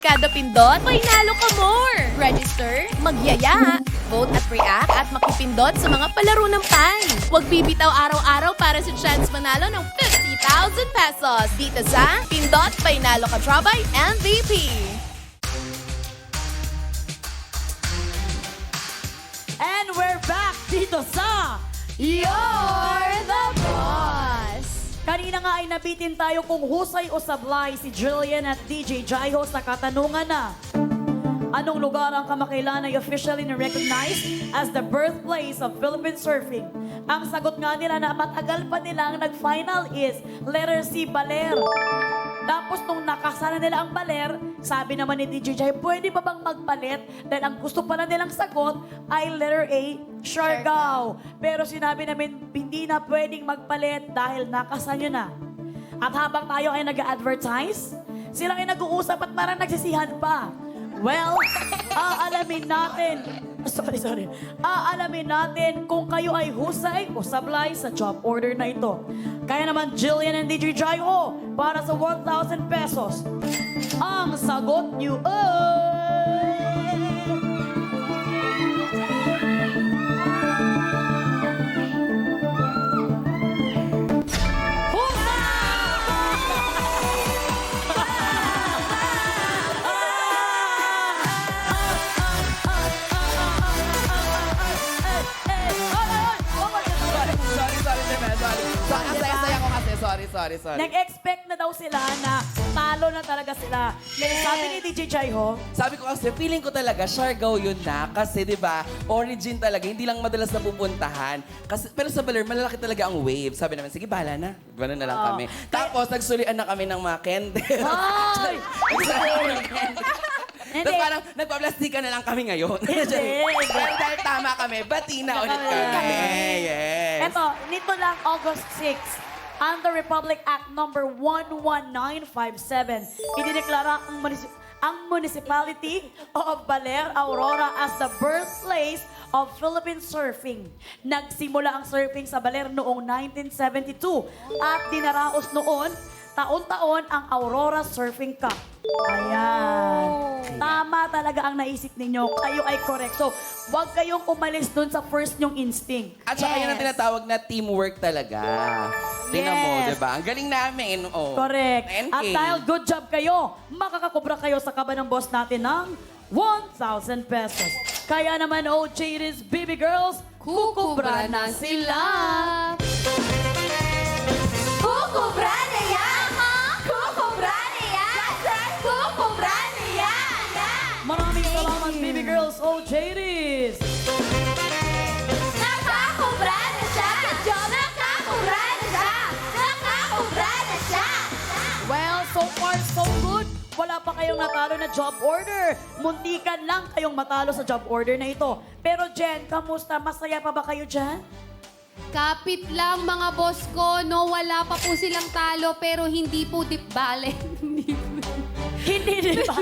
Kada pindot, may nalo ka more! Register, magyaya, vote at react at makipindot sa mga palaro ng Pi. Huwag bibitaw araw-araw para sa chance manalo ng 50,000 pesos dito sa Pindot Painalo Ka Draw by MVP. And we're back dito sa You're the Boss! Kanina nga ay nabitin tayo kung husay o sablay si Jillian at DJ Jaiho sa katanungan na anong lugar ang kamakailan ay officially na-recognize as the birthplace of Philippine surfing? Ang sagot nga nila na matagal pa nilang nag-final is letter C, Baler. Tapos nung nakasana nila ang Baler, sabi naman ni DJ Jai, pwede ba bang magpalit? Dahil ang gusto pala nilang sagot ay letter A, Siargao. Pero sinabi namin, hindi na pwedeng magpalit dahil nakasana na. At habang tayo ay nag-advertise, sila ay nag-uusap at parang nagsisihan pa. Well, aalamin natin. Aalamin natin kung kayo ay husay o sablay sa job order na ito. Kaya naman Jillian and DJ Jaiho para sa 1,000 pesos. Ang sagot niyo ay... Ang saya-saya ko kasi. Sorry. Nag-expect na daw sila na talo na talaga sila. Pero sabi ni DJ Jaiho, Sabi ko kasi, feeling ko talaga, Siargao yun na. Kasi, di ba, origin talaga, hindi lang madalas napupuntahan. Kasi, pero sa Baler, malalaki talaga ang wave. Sabi naman, sige, bahala na. Gano'n na lang kami. Tapos, nagsulian na kami ng mga candle. ay! Tapos parang, nagpa-plastikan na lang kami ngayon. Hindi. Pero dahil tama kami, bati na ulit kami. Yes. Eto, nito lang August 6, under Republic Act number 11957, idineklara ang Municipality of Baler, Aurora as the birthplace of Philippine surfing. Nagsimula ang surfing sa Baler noong 1972 at dinaraos noon taon-taon ang Aurora Surfing Cup. Ayan. Tama talaga ang naisip ninyo. Kayo ay correct. So, huwag kayong umalis dun sa first nyong instinct. At saka yun ang tinatawag na teamwork talaga. Tingnan mo, Yes. di ba? Ang galing namin. Oh. Correct. NK. At dahil good job kayo, makakakubra kayo sa kaba ng boss natin ng 1,000 pesos. Kaya naman, OJ's Baby Girls, kukubra na sila. Kukubra na yan! Kukubra na yan! Kukubra na yan! Maraming salamat, Baby Girls, OJ's. Nakakubra na siya! Nakakubra na siya! Nakakubra na siya! Well, so far, so good. Wala pa kayong natalo na job order. Muntikan lang kayong matalo sa job order na ito. Pero Jen, kamusta? Masaya pa ba kayo dyan? Kapit lang mga boss ko, no, wala pa po silang talo pero hindi po dip bale. Hindi din ba?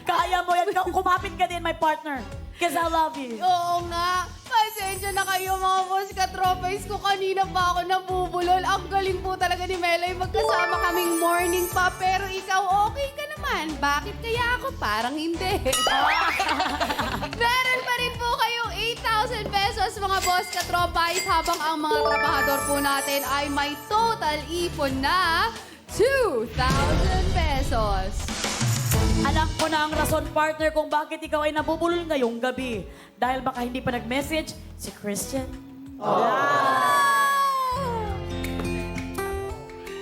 Kaya mo yan. Kumapit ka din, my partner. Because I love you. Oo nga, pasensya na kayo mga boss ka-trophies ko. Kanina pa ako nabubulol. Ang galing po talaga ni Melay. Magkasama kaming morning pa pero ikaw okay ka naman. Bakit kaya ako parang hindi? Meron pa rin po kayong 8,000 pesos mga boss ka-trophies habang ang mga trabahador po natin ay may total ipon na 2,000 pesos. Alam ko na ang rason, partner, kung bakit ikaw ay nabubulol ngayong gabi. Dahil baka hindi pa nag-message si Christian.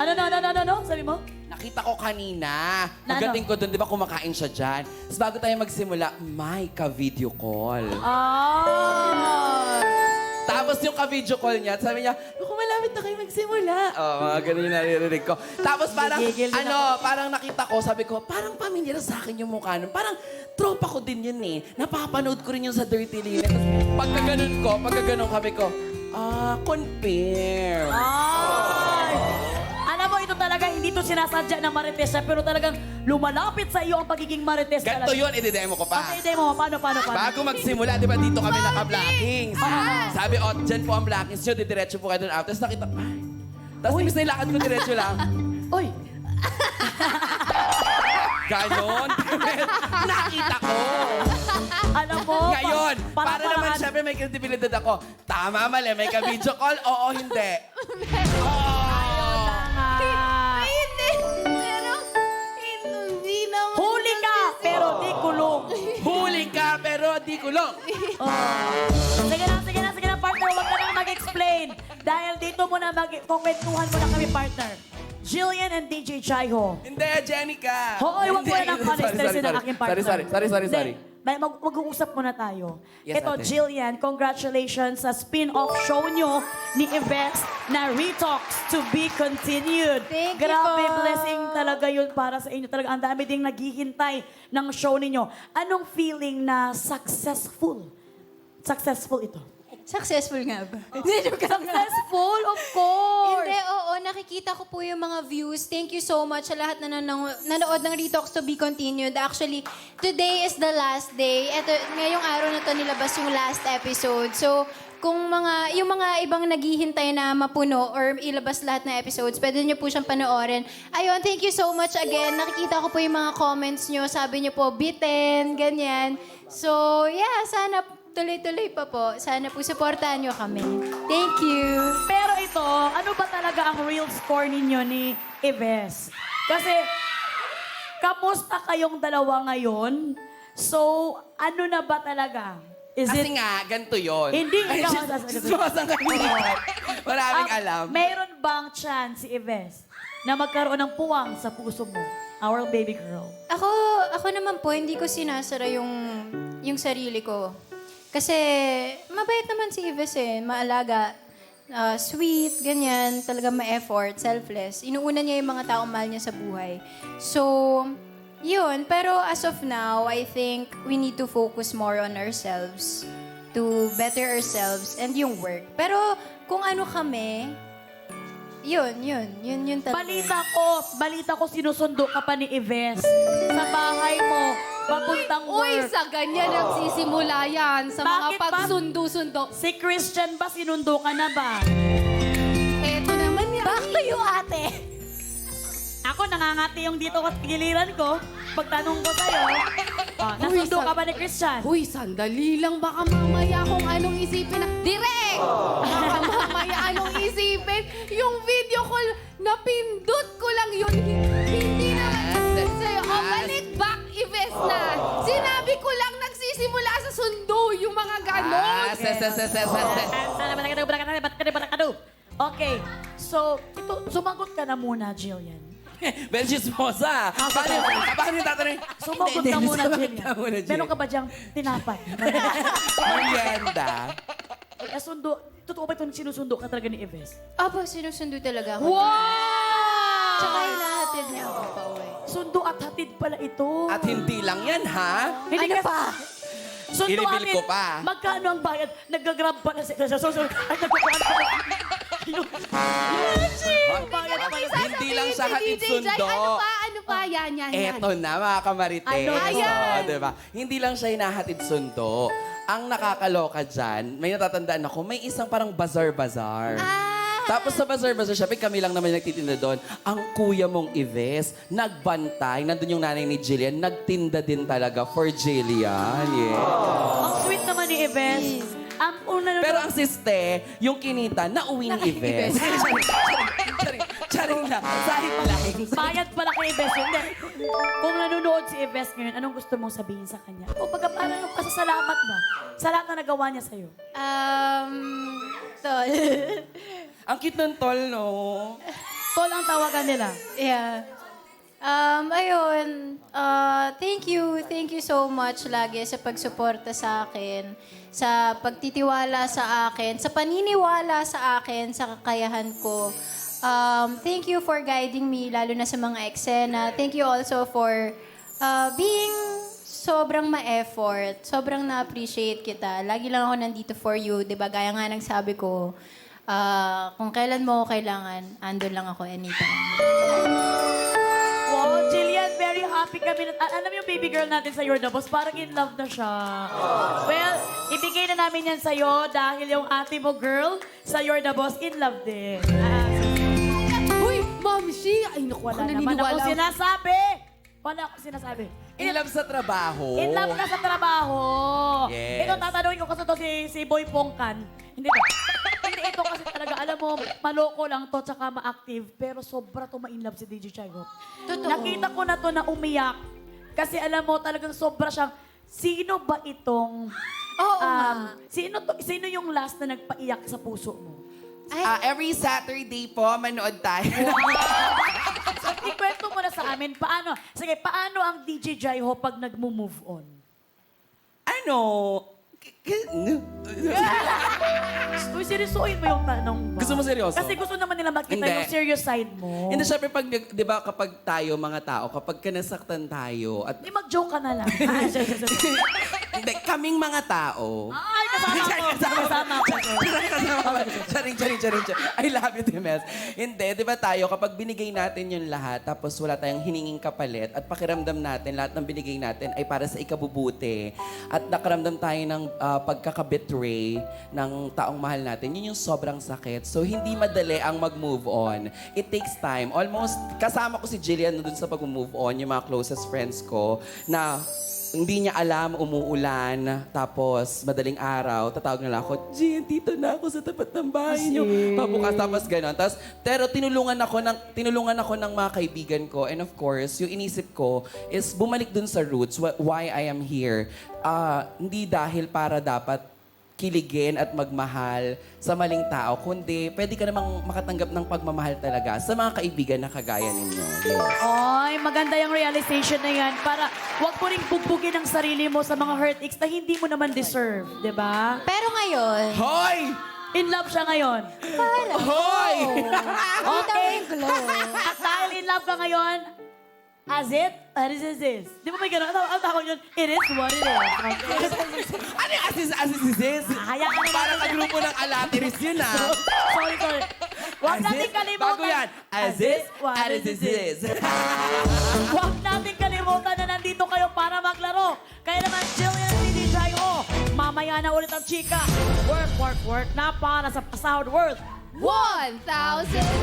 Ano? Sabi mo? Nakita ko kanina. Na ano? Pagdating ko doon, di ba kumakain siya dyan? Tapos bago tayo magsimula, may ka-video call. Tapos yung ka-video call niya, sabi niya, naku, malapit na kayo magsimula. Mga ganun yung naririnig ko. Tapos parang, Gigigil din parang nakita ko, sabi ko, parang pamilyar sa akin yung mukha nun. Parang tropa ko din yun eh. Napapanood ko rin yung sa Dirty Limit. Pagkaganon kami ko, confirm. Ay! Alam mo, ito talaga, hindi to sinasadya na marites siya, pero talagang lumalapit sa iyo ang pagiging marites talaga. Ganto yun, i-demo ko pa. Okay, demo mo. Paano? Bago magsimula, di ba dito kami naka-blockings? Sabi, dyan po ang blockings nyo, didiretso po kayo doon out. Tapos nakita, tapos imbis na ilakad ko diretso lang. Uy! Ganon. Nakita ko. Alam mo, Ngayon, para naman parang- syempre may credibility ako. Tama, mali. May ka-video call. Oo, hindi. Ayaw na nga. Ay, hindi. Pero, hindi naman. Huli ka, pero di kulong. Huli ka, pero di kulong. Sige na, partner. Huwag ka nang mag-explain. Dahil dito muna kukwentuhan mo na kami, partner. Jillian and DJ Jaiho. Hindi, Jenica. Hoy, wag mo Hindi. na ng conversation ng aking partner. Sorry. Hindi, mag-uusap muna tayo. Yes, Ito, ate. Jillian, congratulations sa spin-off show nyo ni Yves na Retalks to be continued. Thank you Grabe, po. blessing talaga yun para sa inyo. Talaga, ang dami ding naghihintay ng show ninyo. Anong feeling na successful? Successful ito. Successful nga ba? Successful, of course! Hindi, oo. Nakikita ko po yung mga views. Thank you so much sa lahat na nanood ng Retalks to be continued. Actually, today is the last day. Ngayong araw na to nilabas yung last episode. So, kung yung mga ibang naghihintay na mapuno or ilabas lahat na episodes, pwede nyo po siyang panoorin. Ayun, thank you so much again. Nakikita ko po yung mga comments nyo. Sabi nyo po, bitten, ganyan. So, yeah, sana tuloy-tuloy pa po. Sana po supportahan nyo kami. Thank you. Pero ito, ano ba talaga ang real score ninyo ni Yves? Kasi, kamusta kayong dalawa ngayon? So, ano na ba talaga? Is Kasi it... nga, ganito yun. Hindi, Ay, ikaw just- ang sasagot. just sumasang kami. Maraming alam. Mayroon bang chance si Yves na magkaroon ng puwang sa puso mo? Our baby girl. Ako naman po, hindi ko sinasara yung sarili ko. Kasi mabait naman si Yves eh. Maalaga, sweet, ganyan. Talaga ma-effort, selfless. Inuuna niya yung mga taong mahal niya sa buhay. So, yun. Pero as of now, I think we need to focus more on ourselves to better ourselves and yung work. Pero kung ano kami, yun talaga. Balita ko sinusundo ka pa ni Yves sa bahay mo, papuntang Uy, work. sa ganyan nagsisimula yan. Sa mga Bakit ba? pagsundo-sundo. Si Christian ba, sinundo ka na ba? Eto naman yan. Back to you, ate! Ako, nangangati yung dito at giliran ko. Pagtanong ko sa'yo, nasundo ka ba ni Christian? Uy, sandali lang. Baka mamaya kung anong isipin na... Direk! Baka mamaya anong isipin. Yung video call, napindot ko lang yun. Hindi naman sa'yo. O, balik back, Yves na. Sinabi ko lang nagsisimula sa sundo yung mga ganon. Okay, so, ito, sumagot ka na muna, Jillian. Very chismosa. Paano yung tatanungin? Sumagot Hindi, ka muna, sumagot Jillian. ka muna, Jillian. Meron ka ba diyang tinapay? Merienda. Sundo, totoo ba itong sinusundo ka talaga ni Yves? Opo, sinusundo talaga ako. Wow! Tsaka hinahatid niya ako pa uwi. Sundo at hatid pala ito. At hindi lang yan, ha? Hindi Ano ka- pa? Sundo I-reveal amin. ko pa. Magkano ang bayad? Nag-grab pa na siya. Ay, nagkukuhan pa. Bayad pa na. Hindi lang sa hatid Si DJ Jai, sundo. Ano pa? Yan. Eto na, mga kamarites. Ano? Oo, diba? Hindi lang siya hinahatid sundo. Ang nakakaloka dyan, may natatandaan ako, may isang parang bazar-bazar. Tapos sa bazar-bazar, syempre kami lang naman yung nagtitinda doon. Ang kuya mong Yves, nagbantay. Nandun yung nanay ni Jillian, nagtinda din talaga for Jillian. Yeah. Ang sweet naman ni Yves. Ang una Pero ang siste, yung kinita, nauwi ni Yves. Charing lang. Sahip lang. bayad pala kay Yves. Hindi. Kung nanonood si Yves ngayon, anong gusto mong sabihin sa kanya? O pagka parang pasasalamat ba? Sa lahat na nagawa niya sa'yo. Tol. Ang cute ng tol, no? Tol ang tawagan nila. Yeah. Ayun. Thank you so much lagi sa pagsuporta sa akin, sa pagtitiwala sa akin, sa paniniwala sa akin, sa kakayahan ko. Thank you for guiding me, lalo na sa mga eksena. Thank you also for being sobrang ma-effort. Sobrang na-appreciate kita. Lagi lang ako nandito for you. Diba? Gaya nga ng sabi ko, kung kailan mo kailangan, andun lang ako anytime. Wow, Jillian, very happy kami. Alam mo yung baby girl natin sa You're the Boss, parang in love na siya. Well, ibigay na namin yan sa'yo dahil yung ate mo, girl, sa You're the Boss, in love din. Uy, Ma'am Shi! Ay, naku, Wala ako naman naniniwala. ako sinasabi. Paano ako sinasabi? In love sa trabaho. In love ka sa trabaho. Yes. Ito, tatanungin ko kasi to si Boy Pongkan. Hindi ba? Hindi, ito kasi talaga, alam mo, maloko lang to, tsaka ma-active, pero sobra to ma-inlove si DJ Chaiho. Totoo. Nakita ko na to na umiyak. Kasi alam mo, talagang sobra siyang, sino ba itong... Oo nga. Sino yung last na nagpaiyak sa puso mo? Every Saturday po, manood tayo. So, ikwento mo na sa amin, paano ang DJ Jaiho pag nag-move on? Ano? Uy, seryosoin mo yung tanong ba? Gusto mo seryoso? Kasi gusto naman nila makita Hindi. yung serious side mo. Hindi, syempre pag, di ba, kapag tayo, mga tao, kapag kanasaktan tayo, at Hindi, mag-joke ka na lang. hindi, kaming mga tao, Ay, kasama ko. Charing. I love you, Times. Hindi, di ba tayo, kapag binigay natin yung lahat, tapos wala tayong hininging kapalit, at pakiramdam natin, lahat ng binigay natin ay para sa ikabubuti, at nakaramdam tayo ng pagkakabetray ng taong mahal natin, yun yung sobrang sakit. So, hindi madali ang mag-move on. It takes time. Almost, kasama ko si Jillian dun sa pag-move on, yung mga closest friends ko, na hindi niya alam, umuulan, tapos madaling araw, tatawag na lang ako, Gian, dito na ako sa tapat ng bahay niyo. Pabukas, tapos gano'n. Tapos, pero tinulungan ako ng mga kaibigan ko. And of course, yung inisip ko is bumalik dun sa roots, why I am here. Hindi dahil para dapat kiligin at magmahal sa maling tao, kundi pwede ka namang makatanggap ng pagmamahal talaga sa mga kaibigan na kagaya ninyo. Yes. Ay, maganda yung realization na yan para wag mo ring bugbugin ang sarili mo sa mga heartaches na hindi mo naman deserve, di ba? Pero ngayon, Hoy! In love siya ngayon. Hoy! Okay. yung glow. At dahil in love ka ngayon, as it is this. Di ba may gano'n? Ang tawag yun, it is what it is. Okay. Ano yung asis? Hayaan na Para natin ka yan. grupo ng alatiris yun, ah. Sorry. Huwag natin kalimutan. Bago yan. As is, what as it is. Huwag natin kalimutan na nandito kayo para maglaro. Kaya naman, Jillian at DJ Jaiho, mamaya na ulit ang chika. Work na para sa pasahod worth. 1,000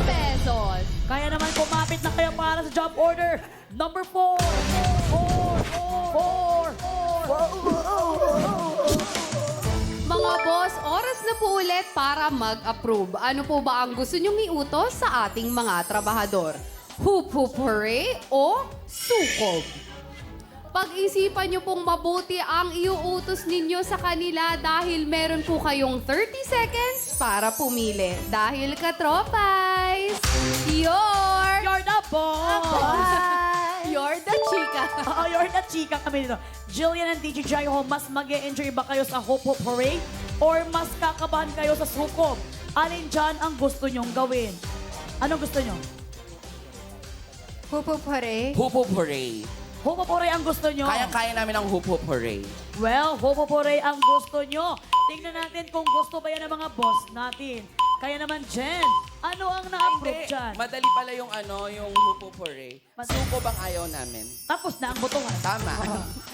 pesos. Kaya naman, kumapit na kayo para sa job order number 4. Mga boss, oras na po ulit para mag-approve. Ano po ba ang gusto nyong iutos sa ating mga trabahador? Hoop hoop hooray o sukob? Pag-isipan nyo pong mabuti ang iuutos ninyo sa kanila dahil meron po kayong 30 seconds para pumili. Dahil katropais, You're the boss! you're the chika. Oo, you're the chika kami dito. Jillian and DJ Jaiho, mas mag-e-enjoy ba kayo sa Hoop Hoop Hooray? Or mas kakabahan kayo sa sukob? Alin dyan ang gusto nyong gawin? Anong gusto nyo? Pupupare. Hoop hoop hooray. Hoop Hoop Hooray ang gusto nyo? Kaya namin ang hoop hoop hooray. Well, Hoop Hoop Hooray ang gusto nyo. Tingnan natin kung gusto ba yan ng mga boss natin. Kaya naman, Jen, ano ang na-approve dyan? Madali pala yung yung hoop hoop hooray. Suko bang ayaw namin? Tapos na ang botongan. Tama.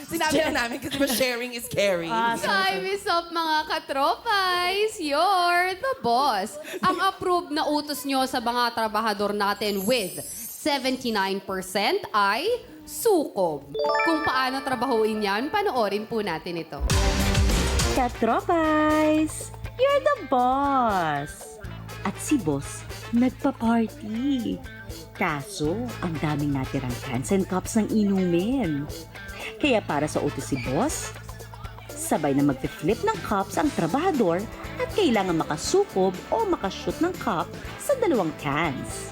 Sinabi na namin kasi ba sharing is caring. Time is up mga katropais. You're the boss. Ang approved na utos nyo sa mga trabahador natin with 79% ay sukob. Kung paano trabahuin yan, panoorin po natin ito. Katropais! You're the boss! At si boss, nagpa-party. Kaso, ang daming natirang cans and cups ng inumin. Kaya para sa utos si boss, sabay na mag-flip ng cups ang trabahador at kailangan makasukob o makashoot ng cup sa dalawang cans.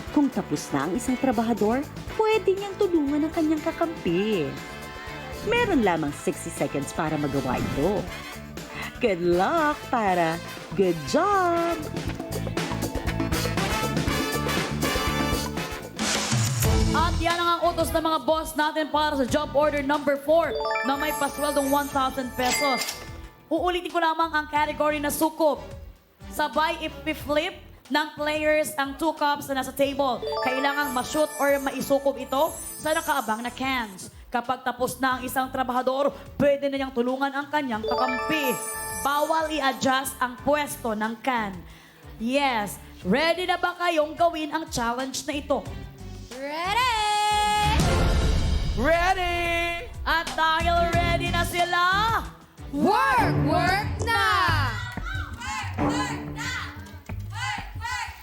Kung tapos na ang isang trabahador, pwede niyang tulungan ang kanyang kakampi. Meron lamang 60 seconds para magawa ito. Good luck para good job! At yan ang utos ng mga boss natin para sa job order number 4 na may pasweldong 1,000 pesos. Uulitin ko lamang ang category na sukob. Sabay i-flip ng players ang 2 cups na nasa table. Kailangang ma-shoot or maisukob ito sa nakaabang na cans. Kapag tapos na ang isang trabahador, pwede na niyang tulungan ang kanyang kakampi. Bawal i-adjust ang pwesto ng can. Yes, ready na ba kayong gawin ang challenge na ito? Ready! Ready! At dahil ready na sila, Work! Work na!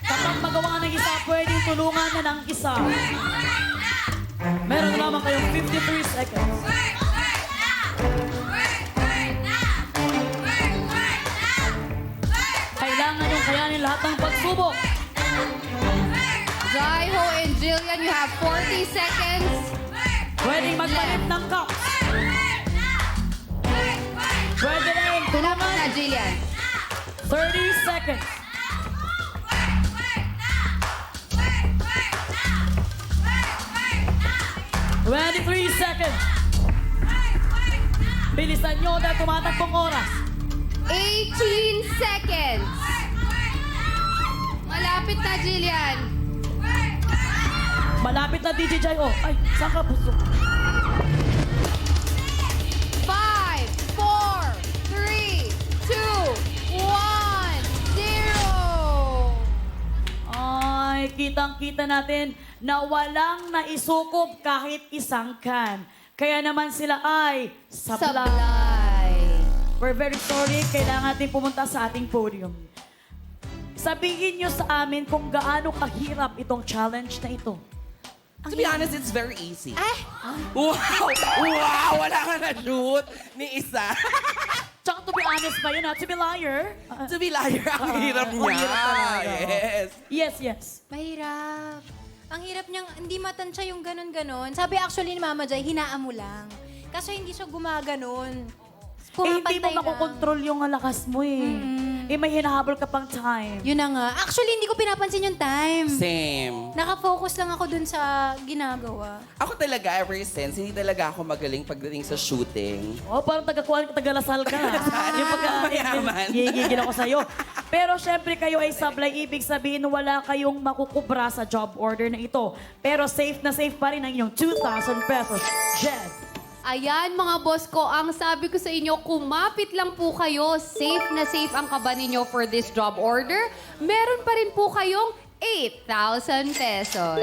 kapag magawa ng isa, pwedeng tulungan na ng isa. Meron na lamang kayong 53 seconds. Kailangan yung kayanin lahat ng pagsubok. Jaiho and Jillian, you have 40 seconds. Pwedeng magpalit ng cup. Pwede rin Tulungan tulungan. na, Jillian. 30 seconds. Twenty-three seconds. Bilisan nyo dahil tumatakbong oras. 18 seconds. Malapit na, Jillian. Malapit na DJ Jai. Oh, ay, saan ka puso? 5, 4, 3, 2, 1, 0. Ay, kitang-kita natin na walang naisukob kahit isang can. Kaya naman sila ay sablay. Sablay. We're very sorry, kailangan natin pumunta sa ating podium. Sabihin nyo sa amin kung gaano kahirap itong challenge na ito. To be honest, it's very easy. Ah. Wow! Wow! Wala ka na-shoot ni isa. Tsaka to be honest ba yun, ha? To be liar. To be liar, ang hirap ang niya. hirap talaga. Yes. Yes, yes. Mahirap. Ang hirap niyang, hindi matansya yung ganon-ganon. Sabi actually ni Mama Jai, hinaan mo lang. Kaso hindi siya gumaganon. Hindi mo Pumapantay lang. makokontrol yung lakas mo eh. May hinahabol ka pang time. Yun na nga. Actually, hindi ko pinapansin yung time. Same. Nakafocus lang ako dun sa ginagawa. Ako talaga, ever since, hindi talaga ako magaling pagdating sa shooting. Oh, parang tagalasal ka. Yung Mayaman. gigigil ako sa'yo. Pero syempre kayo ay sablay, ibig sabihin wala kayong makukubra sa job order na ito. Pero safe na safe pa rin ang inyong 2,000 pesos. Jen. Ayan mga boss ko, ang sabi ko sa inyo, kumapit lang po kayo. Safe na safe ang kaba ninyo for this job order. Meron pa rin po kayong 8,000 pesos.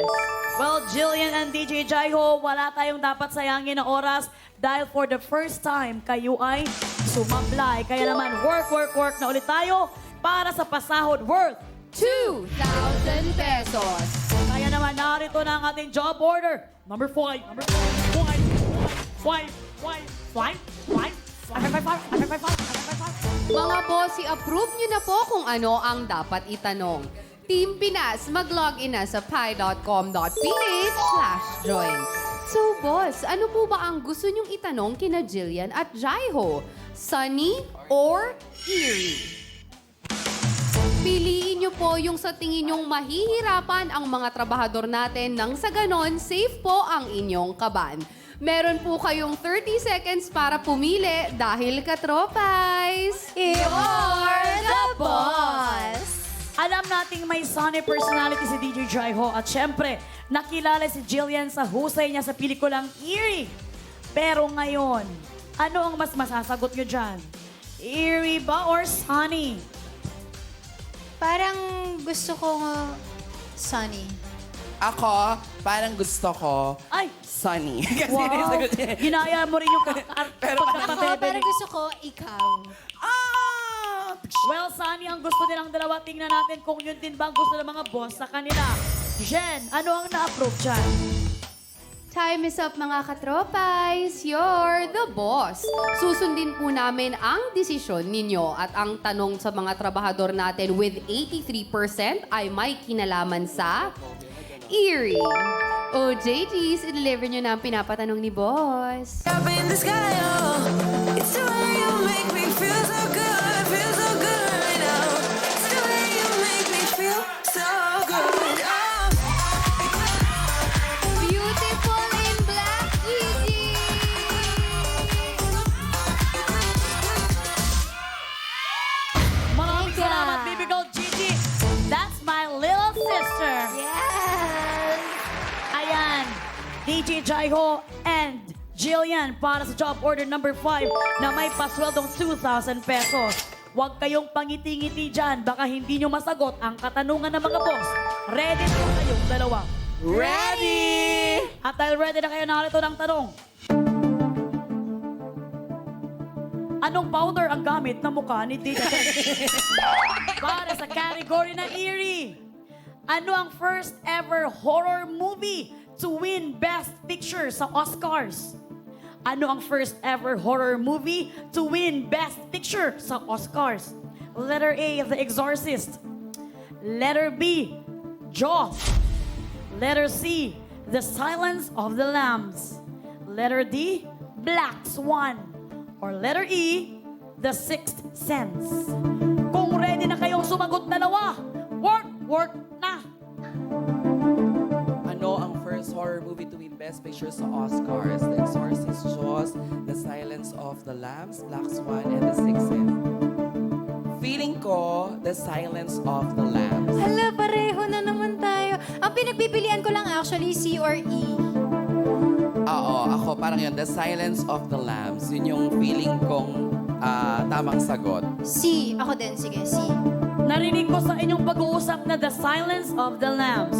Well, Jillian and DJ Jaiho, wala tayong dapat sayangin na oras dahil for the first time, kayo ay sumablay. Kaya naman, work na ulit tayo para sa pasahod worth. 2,000 pesos. Kaya naman, narito na ang ating job order. Number 5. Mga boss, i-approve nyo na po kung ano ang dapat itanong. Team Pinas, mag-login na sa pi.com.ph/join. So boss, ano po ba ang gusto nyong itanong kina Jillian at Jaiho? Sunny or Eerie? Piliin nyo po yung sa tingin nyong mahihirapan ang mga trabahador natin nang sa ganon, safe po ang inyong kaban. Meron po kayong 30 seconds para pumili dahil katropais. You're the boss! Alam nating may sunny personality si DJ Jaiho at syempre, nakilala si Jillian sa husay niya sa pelikulang Eerie. Pero ngayon, ano ang mas masasagot nyo dyan? Eerie ba or sunny? Parang gusto ko sunny. Ako, parang gusto ko Ay, sunny. Kasi wow! sagot niya. Ginaya mo rin yung Pero Ako, pagkakabebe. parang gusto ko ikaw. Ah! Well, sunny ang gusto nilang dalawa. Tingnan natin kung yun din ba ang gusto ng mga boss sa kanila. Jen, ano ang na-approve dyan? Time is up mga katropais. You're the boss. Susundin po namin ang desisyon ninyo at ang tanong sa mga trabahador natin with 83% ay may kinalaman sa Eerie. O JGs, i-deliver nyo na ang pinapatanong ni boss. Up in the sky, oh, it's the way you make me feel so good right now. It's the way you make me feel so good. Oh. Beautiful in black, Gigi! Maraming Thank ya. salamat, baby girl Gigi. That's my little sister. Yes! Ayan, DJ Jaiho and Jillian para sa job order number 5 na may pasweldong 2,000 pesos. Huwag kayong pangiti-ngiti dyan, baka hindi nyo masagot ang katanungan ng mga boss. Ready na kayong dalawa. Ready! At dahil ready na kayo, narito ng tanong. Anong powder ang gamit na mukha ni Tita Jen? Para sa category na eerie. Ano ang first ever horror movie to win Best Picture sa Oscars? Ano ang first ever horror movie to win Best Picture sa Oscars? Letter A, The Exorcist. Letter B, Jaws. Letter C, The Silence of the Lambs. Letter D, Black Swan. Or letter E, The Sixth Sense. Kung ready na kayong sumagot dalawa, work na! Ano ang first horror movie to win Best Picture sa Oscars? The Exorcist, Jaws, The Silence of the Lambs, Black Swan, and The Sixth Sense. Feeling ko, The Silence of the Lambs. Hala, pareho na naman tayo. Ang pinagpipilian ko lang actually, C or E. Oo, ako parang yun, The Silence of the Lambs. Yun yung feeling kong tamang sagot. C. Ako din, sige, C. Narinig ko sa inyong pag-uusap na The Silence of the Lambs.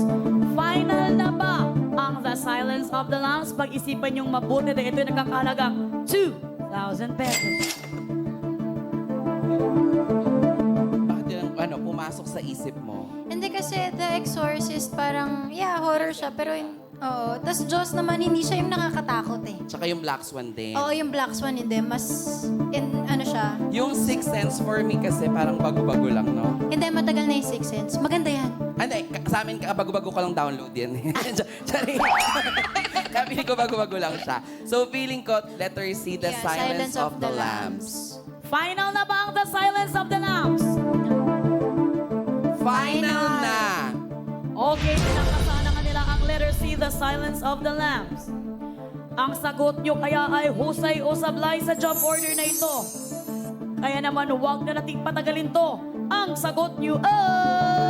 Final na ba ang The Silence of the Lambs? Pag-isipan niyong mabuti dahil ito'y nagkakahalagang 2,000 pesos. Bakit yun ang pumasok sa isip mo? Hindi kasi The Exorcist parang, yeah, horror siya, pero oo. Tapos Jaws naman, hindi siya yung nakakatakot eh. Tsaka yung Black Swan din. Oo, yung Black Swan hindi. Mas, ano siya. Yung Sixth Sense for me kasi parang bago-bago lang, no? Hindi, matagal na yung Sixth Sense. Maganda yan. Hindi, sa amin, bago-bago ko lang download yan. Sorry. Sabi ko, bago-bago lang siya. So, feeling ko, letter C, The Yeah, Silence of the Lambs. Final na ba ang The Silence of the Lambs? Final na! Okay, pinakasana nga nila ang letter C, The Silence of the Lambs. Ang sagot nyo kaya ay husay o sablay sa job order na ito. Kaya naman huwag na nating patagalin to. Ang sagot nyo ay...